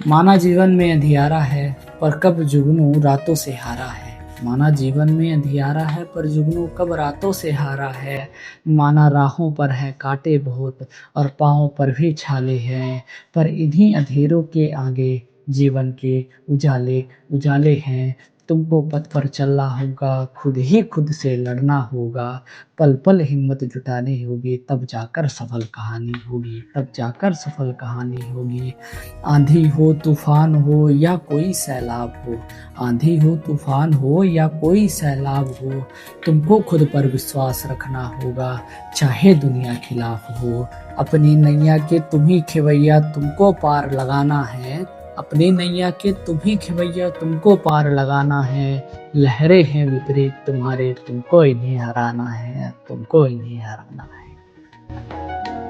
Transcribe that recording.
माना जीवन में अंधियारा है, पर कब जुगनू रातों से हारा है। माना जीवन में अंधियारा है, पर जुगनू कब रातों से हारा है। माना राहों पर है कांटे बहुत, और पाँव पर भी छाले हैं, पर इन्हीं अंधेरों के आगे जीवन के उजाले उजाले हैं। तुमको पथ पर चलना होगा, खुद ही खुद से लड़ना होगा, पल पल हिम्मत जुटानी होगी, तब जाकर सफल कहानी होगी, तब जाकर सफल कहानी होगी। आंधी हो तूफान हो या कोई सैलाब हो, आंधी हो तूफान हो या कोई सैलाब हो, तुमको खुद पर विश्वास रखना होगा, चाहे दुनिया खिलाफ हो। अपनी नैया के तुम ही खेवैया, तुमको पार लगाना है। अपनी नैया के तुम ही खेवैया, तुमको पार लगाना है। लहरें हैं विपरीत तुम्हारे, तुमको इन्हें हराना है, तुमको इन्हें हराना है।